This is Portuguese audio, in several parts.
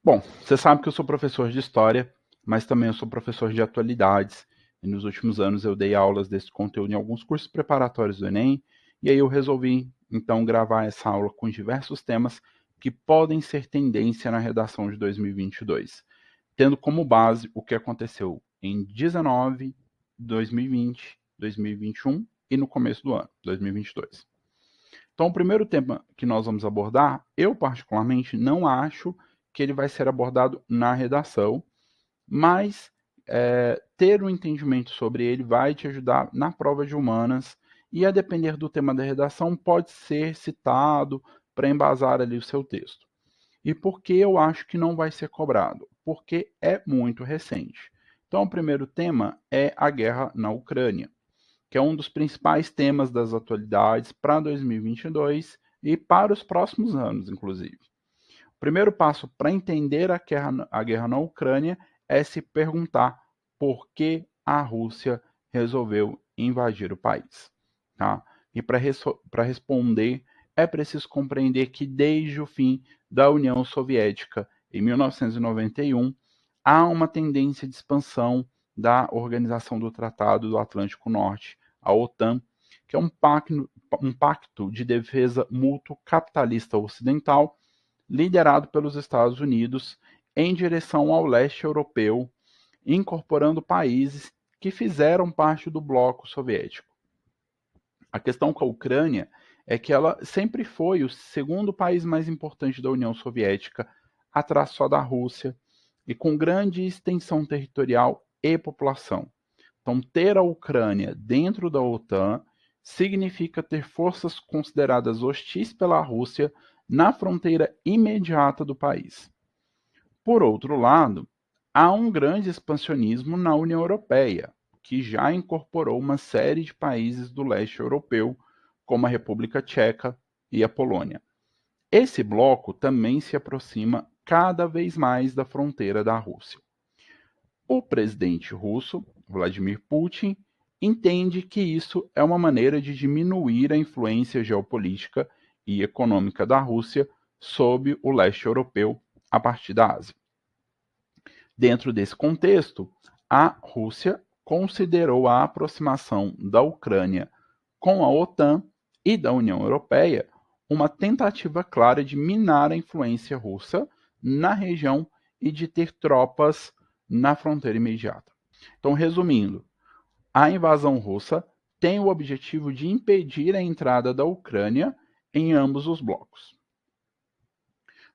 Bom, você sabe que eu sou professor de história, mas também eu sou professor de atualidades. E nos últimos anos eu dei aulas desse conteúdo em alguns cursos preparatórios do Enem, e aí eu resolvi então gravar essa aula com diversos temas que podem ser tendência na redação de 2022, tendo como base o que aconteceu em 19, 2020, 2021 e no começo do ano, 2022. Então, o primeiro tema que nós vamos abordar, eu particularmente não acho que ele vai ser abordado na redação, mas ter um entendimento sobre ele vai te ajudar na prova de humanas e, a depender do tema da redação, pode ser citado para embasar ali o seu texto. E por que eu acho que não vai ser cobrado? Porque é muito recente. Então, o primeiro tema é a guerra na Ucrânia, que é um dos principais temas das atualidades para 2022 e para os próximos anos, inclusive. O primeiro passo para entender a guerra na Ucrânia é se perguntar por que a Rússia resolveu invadir o país. Tá? E para responder, é preciso compreender que desde o fim da União Soviética, em 1991, há uma tendência de expansão da Organização do Tratado do Atlântico Norte, a OTAN, que é um pacto de defesa mútuo capitalista ocidental liderado pelos Estados Unidos em direção ao leste europeu, incorporando países que fizeram parte do bloco soviético. A questão com a Ucrânia é que ela sempre foi o segundo país mais importante da União Soviética, atrás só da Rússia, e com grande extensão territorial e população. Então, ter a Ucrânia dentro da OTAN significa ter forças consideradas hostis pela Rússia na fronteira imediata do país. Por outro lado, há um grande expansionismo na União Europeia, que já incorporou uma série de países do leste europeu, como a República Tcheca e a Polônia. Esse bloco também se aproxima cada vez mais da fronteira da Rússia. O presidente russo, Vladimir Putin, entende que isso é uma maneira de diminuir a influência geopolítica e econômica da Rússia sobre o leste europeu a partir da Ásia. Dentro desse contexto, a Rússia considerou a aproximação da Ucrânia com a OTAN e da União Europeia uma tentativa clara de minar a influência russa na região e de ter tropas na fronteira imediata. Então, resumindo, a invasão russa tem o objetivo de impedir a entrada da Ucrânia em ambos os blocos.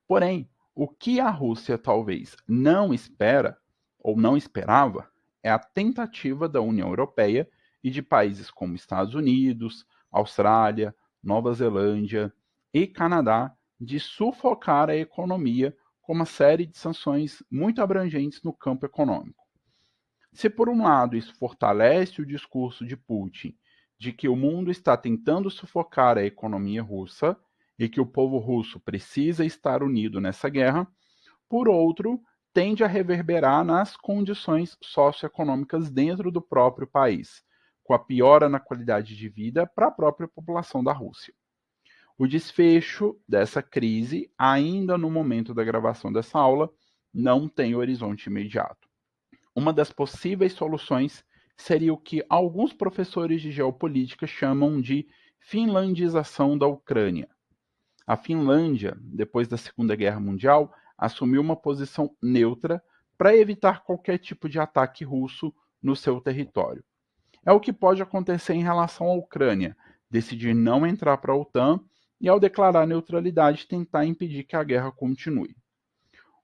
Porém, o que a Rússia talvez não espera ou não esperava é a tentativa da União Europeia e de países como Estados Unidos, Austrália, Nova Zelândia e Canadá de sufocar a economia com uma série de sanções muito abrangentes no campo econômico. Se, por um lado, isso fortalece o discurso de Putin de que o mundo está tentando sufocar a economia russa e que o povo russo precisa estar unido nessa guerra, por outro, tende a reverberar nas condições socioeconômicas dentro do próprio país, com a piora na qualidade de vida para a própria população da Rússia. O desfecho dessa crise, ainda no momento da gravação dessa aula, não tem horizonte imediato. Uma das possíveis soluções seria o que alguns professores de geopolítica chamam de finlandização da Ucrânia. A Finlândia, depois da Segunda Guerra Mundial, assumiu uma posição neutra para evitar qualquer tipo de ataque russo no seu território. É o que pode acontecer em relação à Ucrânia, decidir não entrar para a OTAN e, ao declarar neutralidade, tentar impedir que a guerra continue.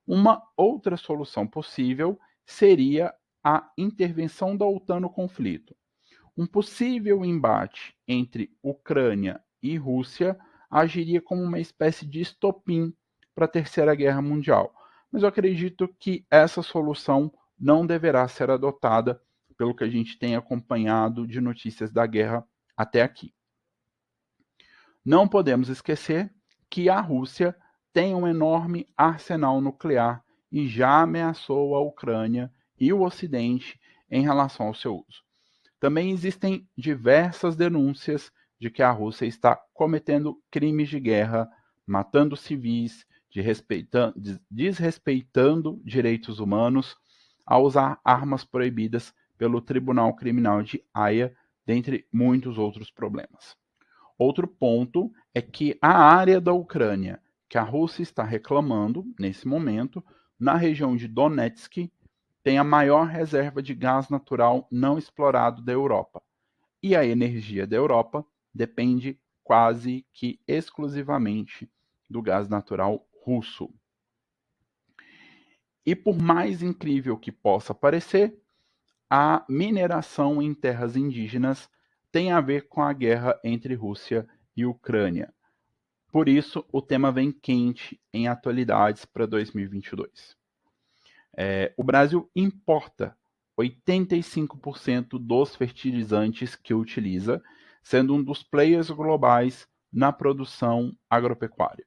Uma outra solução possível seria a intervenção da OTAN no conflito. Um possível embate entre Ucrânia e Rússia agiria como uma espécie de estopim para a Terceira Guerra Mundial. Mas eu acredito que essa solução não deverá ser adotada pelo que a gente tem acompanhado de notícias da guerra até aqui. Não podemos esquecer que a Rússia tem um enorme arsenal nuclear e já ameaçou a Ucrânia e o Ocidente em relação ao seu uso. Também existem diversas denúncias de que a Rússia está cometendo crimes de guerra, matando civis, desrespeitando direitos humanos, a usar armas proibidas pelo Tribunal Criminal de Haia, dentre muitos outros problemas. Outro ponto é que a área da Ucrânia que a Rússia está reclamando, nesse momento, na região de Donetsk, tem a maior reserva de gás natural não explorado da Europa. E a energia da Europa depende quase que exclusivamente do gás natural russo. E por mais incrível que possa parecer, a mineração em terras indígenas tem a ver com a guerra entre Rússia e Ucrânia. Por isso, o tema vem quente em atualidades para 2022. O Brasil importa 85% dos fertilizantes que utiliza, sendo um dos players globais na produção agropecuária.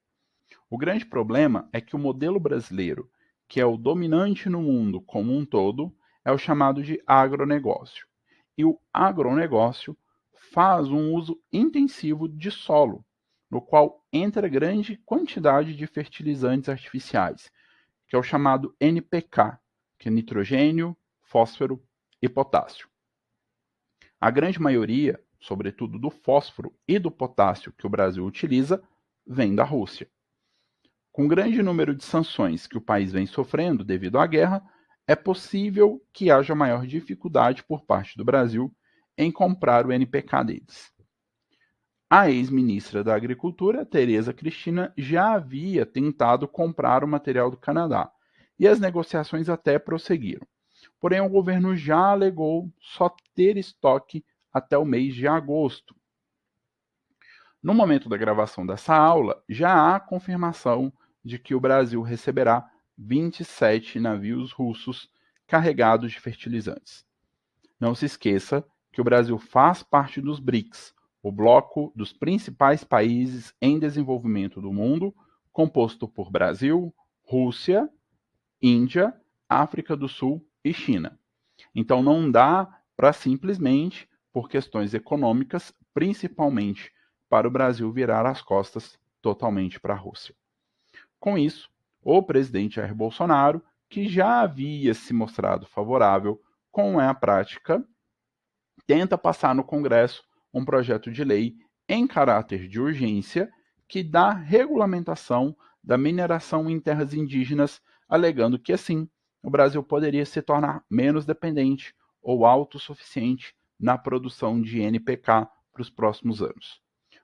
O grande problema é que o modelo brasileiro, que é o dominante no mundo como um todo, é o chamado de agronegócio. E o agronegócio faz um uso intensivo de solo, no qual entra grande quantidade de fertilizantes artificiais, que é o chamado NPK, que é nitrogênio, fósforo e potássio. A grande maioria, sobretudo do fósforo e do potássio que o Brasil utiliza, vem da Rússia. Com o grande número de sanções que o país vem sofrendo devido à guerra, é possível que haja maior dificuldade por parte do Brasil em comprar o NPK deles. A ex-ministra da Agricultura, Tereza Cristina, já havia tentado comprar o material do Canadá, e as negociações até prosseguiram. Porém, o governo já alegou só ter estoque até o mês de agosto. No momento da gravação dessa aula, já há confirmação de que o Brasil receberá 27 navios russos carregados de fertilizantes. Não se esqueça que o Brasil faz parte dos BRICS, o bloco dos principais países em desenvolvimento do mundo, composto por Brasil, Rússia, Índia, África do Sul e China. Então não dá para simplesmente, por questões econômicas, principalmente, para o Brasil virar as costas totalmente para a Rússia. Com isso, o presidente Jair Bolsonaro, que já havia se mostrado favorável com a prática, tenta passar no Congresso um projeto de lei em caráter de urgência que dá regulamentação da mineração em terras indígenas, alegando que, assim, o Brasil poderia se tornar menos dependente ou autossuficiente na produção de NPK para os próximos anos.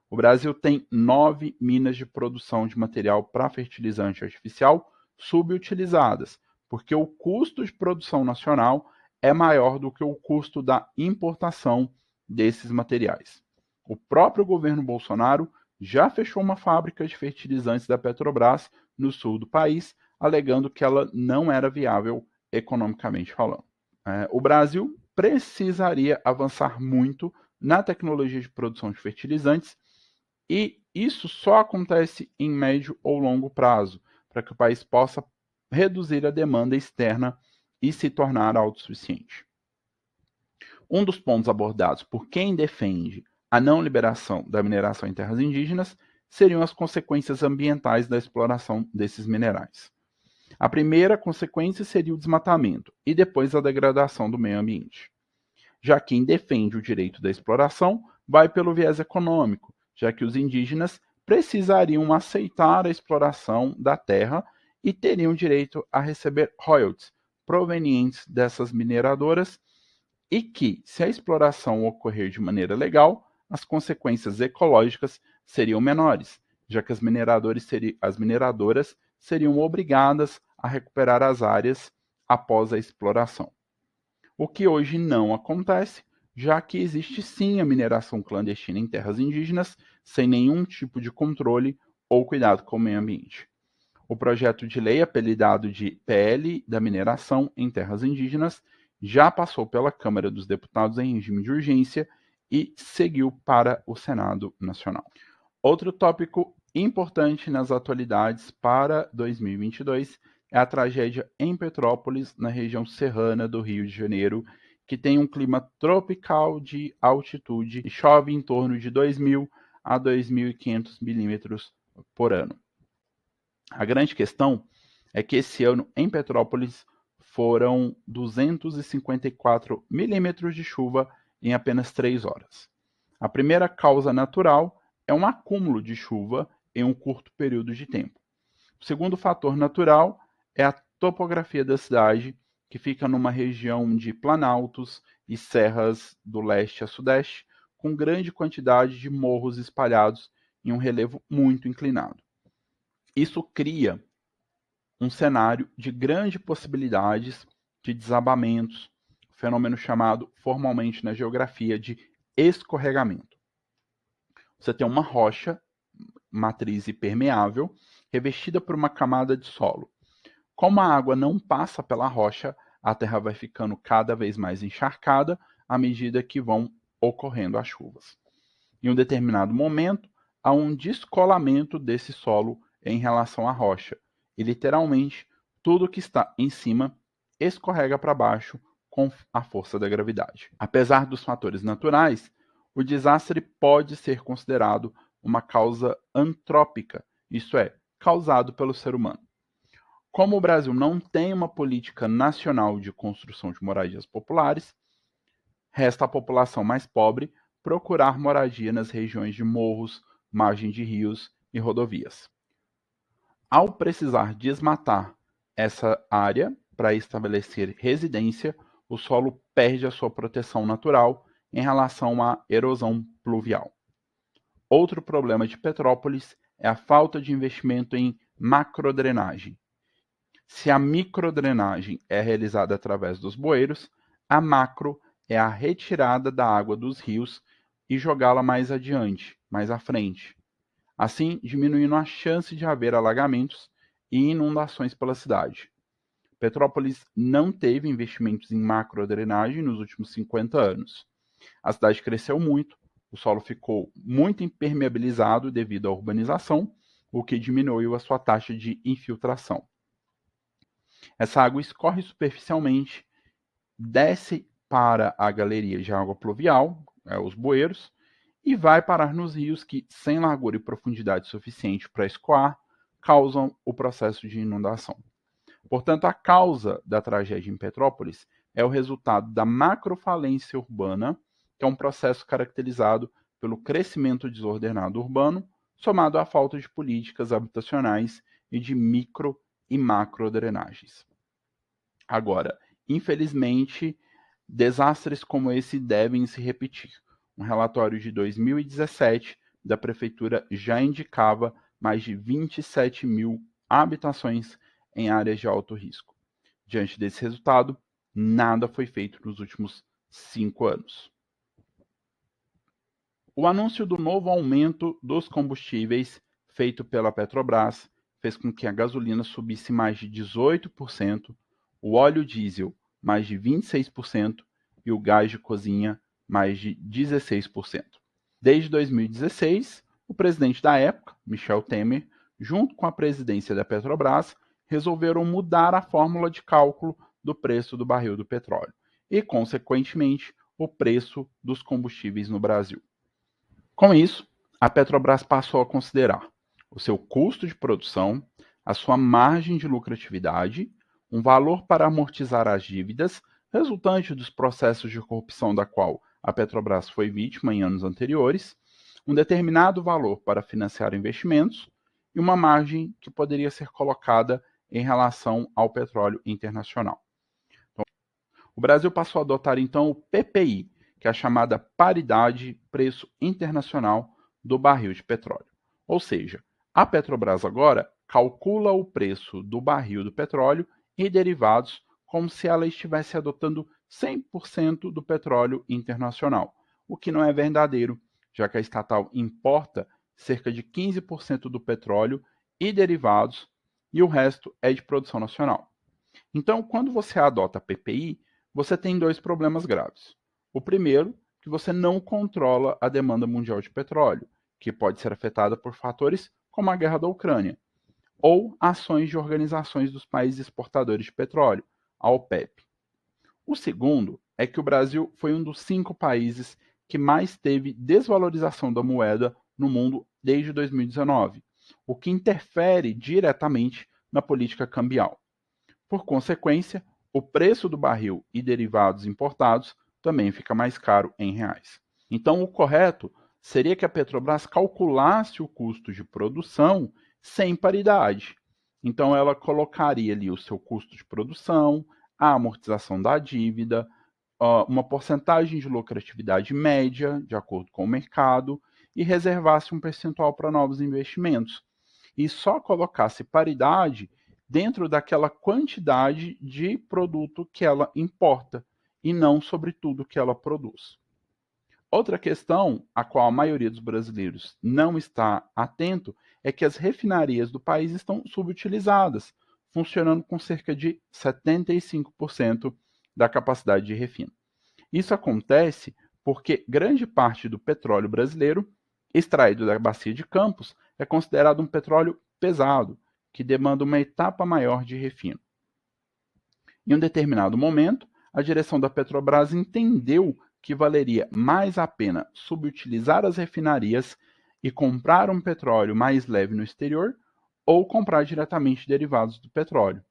O Brasil tem 9 minas de produção de material para fertilizante artificial subutilizadas, porque o custo de produção nacional é maior do que o custo da importação desses materiais. O próprio governo Bolsonaro já fechou uma fábrica de fertilizantes da Petrobras no sul do país, alegando que ela não era viável economicamente falando. O Brasil precisaria avançar muito na tecnologia de produção de fertilizantes e isso só acontece em médio ou longo prazo, para que o país possa reduzir a demanda externa e se tornar autossuficiente. Um dos pontos abordados por quem defende a não liberação da mineração em terras indígenas seriam as consequências ambientais da exploração desses minerais. A primeira consequência seria o desmatamento e depois a degradação do meio ambiente. Já quem defende o direito da exploração vai pelo viés econômico, já que os indígenas precisariam aceitar a exploração da terra e teriam direito a receber royalties provenientes dessas mineradoras e que, se a exploração ocorrer de maneira legal, as consequências ecológicas seriam menores, já que as mineradoras seriam obrigadas a recuperar as áreas após a exploração. O que hoje não acontece, já que existe sim a mineração clandestina em terras indígenas, sem nenhum tipo de controle ou cuidado com o meio ambiente. O projeto de lei, apelidado de PL da mineração em terras indígenas, já passou pela Câmara dos Deputados em regime de urgência e seguiu para o Senado Nacional. Outro tópico importante nas atualidades para 2022 é a tragédia em Petrópolis, na região serrana do Rio de Janeiro, que tem um clima tropical de altitude e chove em torno de 2.000 a 2.500 milímetros por ano. A grande questão é que esse ano, em Petrópolis, foram 254 milímetros de chuva em apenas 3 horas. A primeira causa natural é um acúmulo de chuva em um curto período de tempo. O segundo fator natural é a topografia da cidade, que fica numa região de planaltos e serras do leste a sudeste, com grande quantidade de morros espalhados em um relevo muito inclinado. Isso cria um cenário de grandes possibilidades de desabamentos, fenômeno chamado formalmente na geografia de escorregamento. Você tem uma rocha, matriz impermeável, revestida por uma camada de solo. Como a água não passa pela rocha, a terra vai ficando cada vez mais encharcada à medida que vão ocorrendo as chuvas. Em um determinado momento, há um descolamento desse solo em relação à rocha, e literalmente tudo que está em cima escorrega para baixo com a força da gravidade. Apesar dos fatores naturais, o desastre pode ser considerado uma causa antrópica, isto é, causado pelo ser humano. Como o Brasil não tem uma política nacional de construção de moradias populares, resta à população mais pobre procurar moradia nas regiões de morros, margem de rios e rodovias. Ao precisar desmatar essa área para estabelecer residência, o solo perde a sua proteção natural em relação à erosão pluvial. Outro problema de Petrópolis é a falta de investimento em macrodrenagem. Se a microdrenagem é realizada através dos bueiros, a macro é a retirada da água dos rios e jogá-la mais adiante, mais à frente. Assim, diminuindo a chance de haver alagamentos e inundações pela cidade. Petrópolis não teve investimentos em macrodrenagem nos últimos 50 anos. A cidade cresceu muito, o solo ficou muito impermeabilizado devido à urbanização, o que diminuiu a sua taxa de infiltração. Essa água escorre superficialmente, desce para a galeria de água pluvial, os bueiros, e vai parar nos rios que, sem largura e profundidade suficiente para escoar, causam o processo de inundação. Portanto, a causa da tragédia em Petrópolis é o resultado da macrofalência urbana, que é um processo caracterizado pelo crescimento desordenado urbano, somado à falta de políticas habitacionais e de micro e macrodrenagens. Agora, infelizmente, desastres como esse devem se repetir. Um relatório de 2017 da Prefeitura já indicava mais de 27 mil habitações em áreas de alto risco. Diante desse resultado, nada foi feito nos últimos 5 anos. O anúncio do novo aumento dos combustíveis feito pela Petrobras fez com que a gasolina subisse mais de 18%, o óleo diesel mais de 26% e o gás de cozinha mais de 16%. Desde 2016, o presidente da época, Michel Temer, junto com a presidência da Petrobras, resolveram mudar a fórmula de cálculo do preço do barril do petróleo e, consequentemente, o preço dos combustíveis no Brasil. Com isso, a Petrobras passou a considerar o seu custo de produção, a sua margem de lucratividade, um valor para amortizar as dívidas resultante dos processos de corrupção da qual a Petrobras foi vítima em anos anteriores, um determinado valor para financiar investimentos e uma margem que poderia ser colocada em relação ao petróleo internacional. Então, o Brasil passou a adotar então o PPI, que é a chamada paridade preço internacional do barril de petróleo. Ou seja, a Petrobras agora calcula o preço do barril do petróleo e derivados como se ela estivesse adotando 100% do petróleo internacional, o que não é verdadeiro, já que a estatal importa cerca de 15% do petróleo e derivados e o resto é de produção nacional. Então, quando você adota PPI, você tem dois problemas graves. O primeiro, que você não controla a demanda mundial de petróleo, que pode ser afetada por fatores como a guerra da Ucrânia, ou ações de organizações dos países exportadores de petróleo, a OPEP. O segundo é que o Brasil foi um dos 5 países que mais teve desvalorização da moeda no mundo desde 2019, o que interfere diretamente na política cambial. Por consequência, o preço do barril e derivados importados também fica mais caro em reais. Então, o correto seria que a Petrobras calculasse o custo de produção sem paridade. Então, ela colocaria ali o seu custo de produção, a amortização da dívida, uma porcentagem de lucratividade média, de acordo com o mercado, e reservasse um percentual para novos investimentos. E só colocasse paridade dentro daquela quantidade de produto que ela importa, e não sobre tudo que ela produz. Outra questão, a qual a maioria dos brasileiros não está atento, é que as refinarias do país estão subutilizadas, funcionando com cerca de 75% da capacidade de refino. Isso acontece porque grande parte do petróleo brasileiro, extraído da bacia de Campos, é considerado um petróleo pesado, que demanda uma etapa maior de refino. Em um determinado momento, a direção da Petrobras entendeu que valeria mais a pena subutilizar as refinarias e comprar um petróleo mais leve no exterior ou comprar diretamente derivados do petróleo.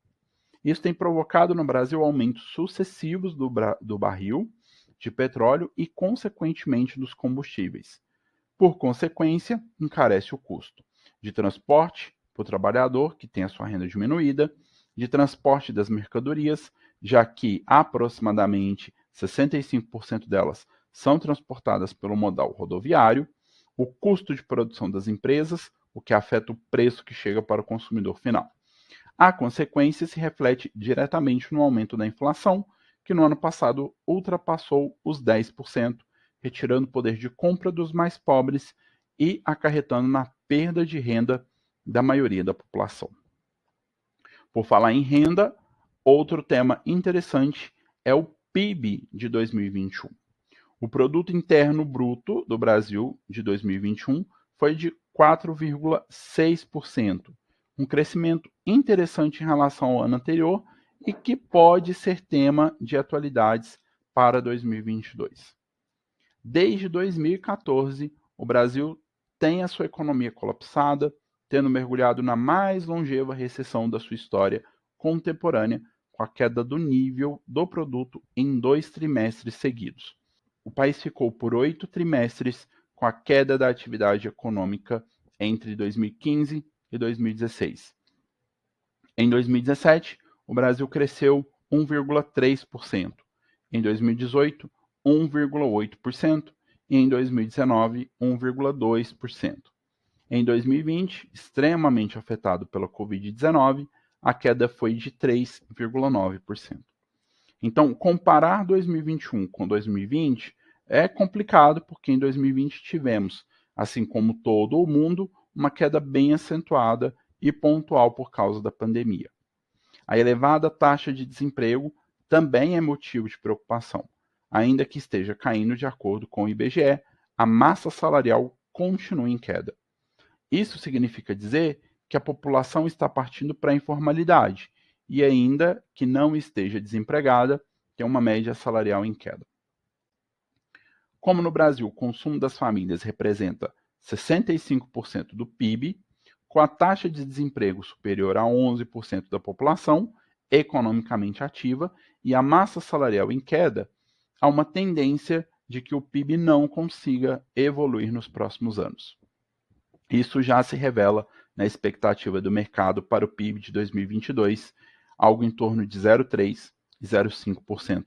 Isso tem provocado no Brasil aumentos sucessivos do barril de petróleo e, consequentemente, dos combustíveis. Por consequência, encarece o custo de transporte para o trabalhador, que tem a sua renda diminuída, de transporte das mercadorias, já que aproximadamente 65% delas são transportadas pelo modal rodoviário, o custo de produção das empresas, o que afeta o preço que chega para o consumidor final. A consequência se reflete diretamente no aumento da inflação, que no ano passado ultrapassou os 10%, retirando o poder de compra dos mais pobres e acarretando na perda de renda da maioria da população. Por falar em renda, outro tema interessante é o PIB de 2021. O Produto Interno Bruto do Brasil de 2021 foi de 4,6%, um crescimento interessante em relação ao ano anterior e que pode ser tema de atualidades para 2022. Desde 2014, o Brasil tem a sua economia colapsada, tendo mergulhado na mais longeva recessão da sua história contemporânea, com a queda do nível do produto em 2 trimestres seguidos. O país ficou por 8 trimestres com a queda da atividade econômica entre 2015 e 2016. Em 2017, o Brasil cresceu 1,3%. Em 2018, 1,8%. E em 2019, 1,2%. Em 2020, extremamente afetado pela Covid-19, a queda foi de 3,9%. Então, comparar 2021 com 2020 é complicado, porque em 2020 tivemos, assim como todo o mundo, uma queda bem acentuada e pontual por causa da pandemia. A elevada taxa de desemprego também é motivo de preocupação. Ainda que esteja caindo de acordo com o IBGE, a massa salarial continua em queda. Isso significa dizer que a população está partindo para a informalidade e, ainda que não esteja desempregada, tem uma média salarial em queda. Como no Brasil o consumo das famílias representa 65% do PIB, com a taxa de desemprego superior a 11% da população economicamente ativa e a massa salarial em queda, há uma tendência de que o PIB não consiga evoluir nos próximos anos. Isso já se revela na expectativa do mercado para o PIB de 2022, algo em torno de 0,3% e 0,5%.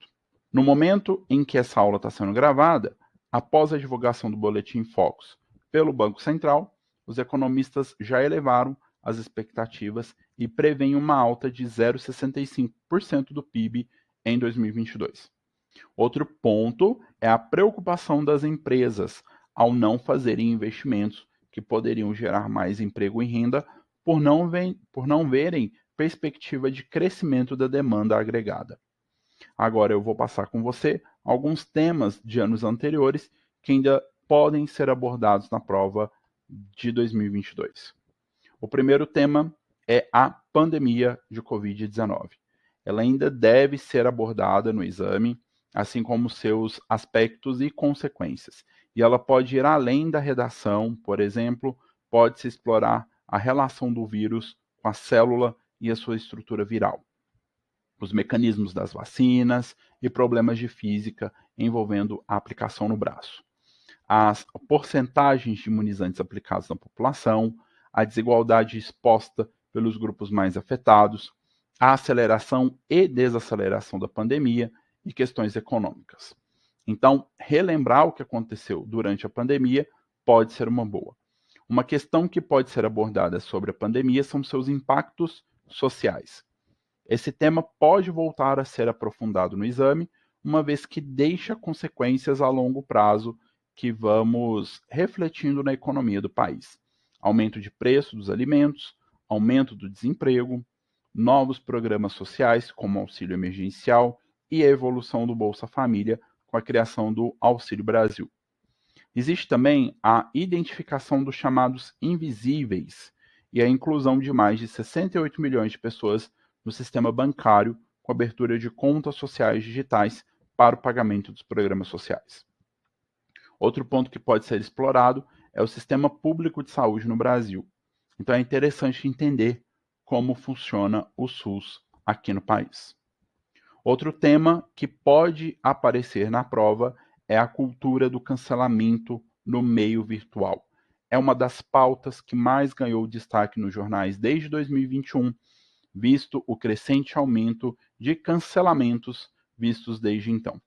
No momento em que essa aula está sendo gravada, após a divulgação do Boletim Focus pelo Banco Central, os economistas já elevaram as expectativas e prevêem uma alta de 0,65% do PIB em 2022. Outro ponto é a preocupação das empresas ao não fazerem investimentos que poderiam gerar mais emprego e renda por não verem perspectiva de crescimento da demanda agregada. Agora eu vou passar com você alguns temas de anos anteriores que ainda podem ser abordados na prova de 2022. O primeiro tema é a pandemia de Covid-19. Ela ainda deve ser abordada no exame, assim como seus aspectos e consequências. E ela pode ir além da redação, por exemplo, pode-se explorar a relação do vírus com a célula e a sua estrutura viral, os mecanismos das vacinas e problemas de física envolvendo a aplicação no braço, as porcentagens de imunizantes aplicados na população, a desigualdade exposta pelos grupos mais afetados, a aceleração e desaceleração da pandemia e questões econômicas. Então, relembrar o que aconteceu durante a pandemia pode ser uma boa. Uma questão que pode ser abordada sobre a pandemia são seus impactos sociais. Esse tema pode voltar a ser aprofundado no exame, uma vez que deixa consequências a longo prazo que vamos refletindo na economia do país. Aumento de preço dos alimentos, aumento do desemprego, novos programas sociais, como auxílio emergencial, e a evolução do Bolsa Família com a criação do Auxílio Brasil. Existe também a identificação dos chamados invisíveis e a inclusão de mais de 68 milhões de pessoas no sistema bancário com abertura de contas sociais digitais para o pagamento dos programas sociais. Outro ponto que pode ser explorado é o sistema público de saúde no Brasil. Então é interessante entender como funciona o SUS aqui no país. Outro tema que pode aparecer na prova é a cultura do cancelamento no meio virtual. É uma das pautas que mais ganhou destaque nos jornais desde 2021, visto o crescente aumento de cancelamentos vistos desde então.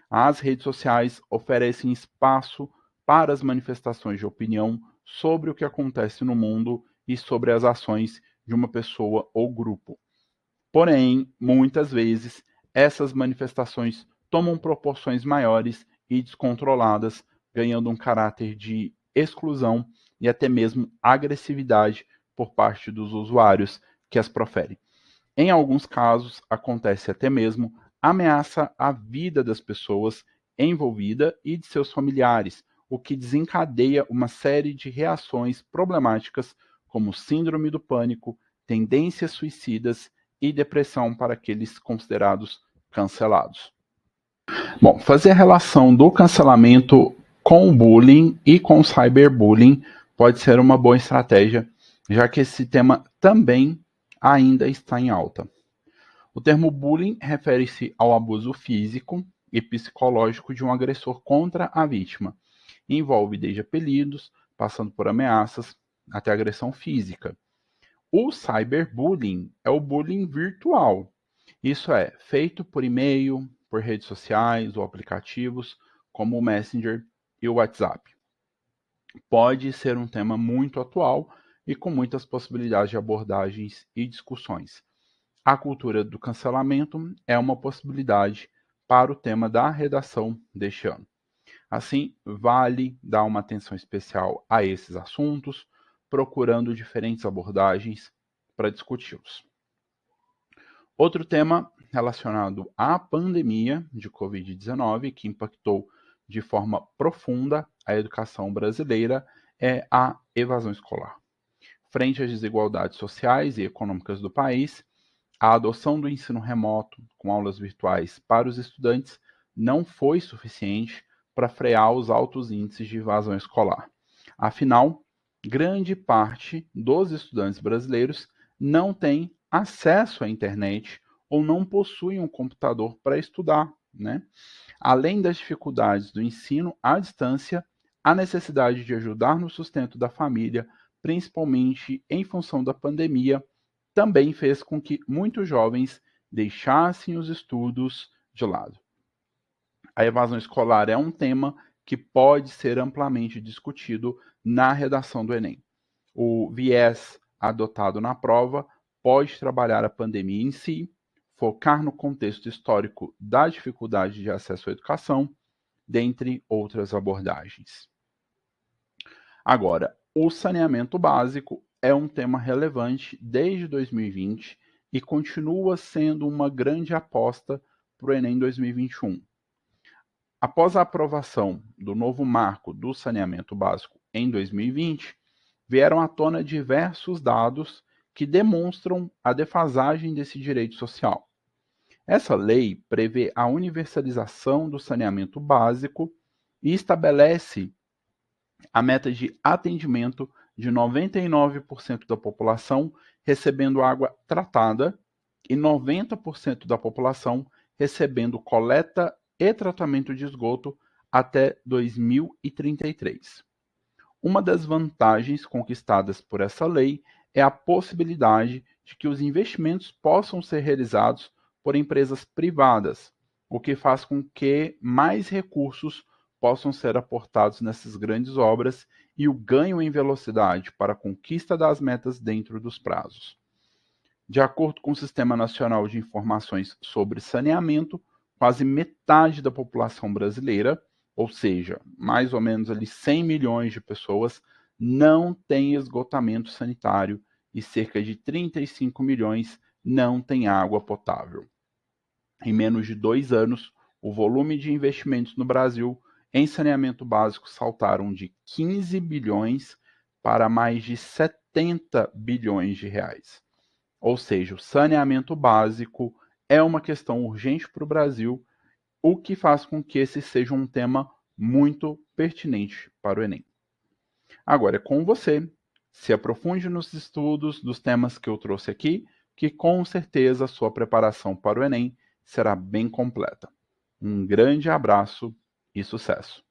As redes sociais oferecem espaço para as manifestações de opinião sobre o que acontece no mundo e sobre as ações de uma pessoa ou grupo. Porém, muitas vezes, essas manifestações tomam proporções maiores e descontroladas, ganhando um caráter de exclusão e até mesmo agressividade por parte dos usuários que as proferem. Em alguns casos, acontece até mesmo ameaça à vida das pessoas envolvidas e de seus familiares, o que desencadeia uma série de reações problemáticas, como síndrome do pânico, tendências suicidas e depressão para aqueles considerados cancelados. Bom, fazer a relação do cancelamento com o bullying e com o cyberbullying pode ser uma boa estratégia, já que esse tema também ainda está em alta. O termo bullying refere-se ao abuso físico e psicológico de um agressor contra a vítima. Envolve desde apelidos, passando por ameaças, até agressão física. O cyberbullying é o bullying virtual. Isso é feito por e-mail, por redes sociais ou aplicativos como o Messenger e o WhatsApp. Pode ser um tema muito atual e com muitas possibilidades de abordagens e discussões. A cultura do cancelamento é uma possibilidade para o tema da redação deste ano. Assim, vale dar uma atenção especial a esses assuntos, procurando diferentes abordagens para discuti-los. Outro tema relacionado à pandemia de Covid-19, que impactou de forma profunda a educação brasileira, é a evasão escolar. Frente às desigualdades sociais e econômicas do país, a adoção do ensino remoto com aulas virtuais para os estudantes não foi suficiente para frear os altos índices de evasão escolar. Afinal, grande parte dos estudantes brasileiros não tem acesso à internet ou não possuem um computador para estudar, né? Além das dificuldades do ensino à distância, a necessidade de ajudar no sustento da família, principalmente em função da pandemia, também fez com que muitos jovens deixassem os estudos de lado. A evasão escolar é um tema que pode ser amplamente discutido na redação do Enem. O viés adotado na prova pode trabalhar a pandemia em si, focar no contexto histórico da dificuldade de acesso à educação, dentre outras abordagens. Agora, o saneamento básico é um tema relevante desde 2020 e continua sendo uma grande aposta para o Enem 2021. Após a aprovação do novo marco do saneamento básico em 2020, vieram à tona diversos dados que demonstram a defasagem desse direito social. Essa lei prevê a universalização do saneamento básico e estabelece a meta de atendimento de 99% da população recebendo água tratada e 90% da população recebendo coleta e tratamento de esgoto até 2033. Uma das vantagens conquistadas por essa lei é a possibilidade de que os investimentos possam ser realizados por empresas privadas, o que faz com que mais recursos possam ser aportados nessas grandes obras e o ganho em velocidade para a conquista das metas dentro dos prazos. De acordo com o Sistema Nacional de Informações sobre Saneamento, quase metade da população brasileira, ou seja, mais ou menos ali 100 milhões de pessoas, não tem esgotamento sanitário e cerca de 35 milhões não têm água potável. Em menos de 2 anos, o volume de investimentos no Brasil em saneamento básico saltaram de 15 bilhões para mais de 70 bilhões de reais. Ou seja, o saneamento básico é uma questão urgente para o Brasil, o que faz com que esse seja um tema muito pertinente para o Enem. Agora é com você. Se aprofunde nos estudos dos temas que eu trouxe aqui, que com certeza a sua preparação para o Enem será bem completa. Um grande abraço e sucesso!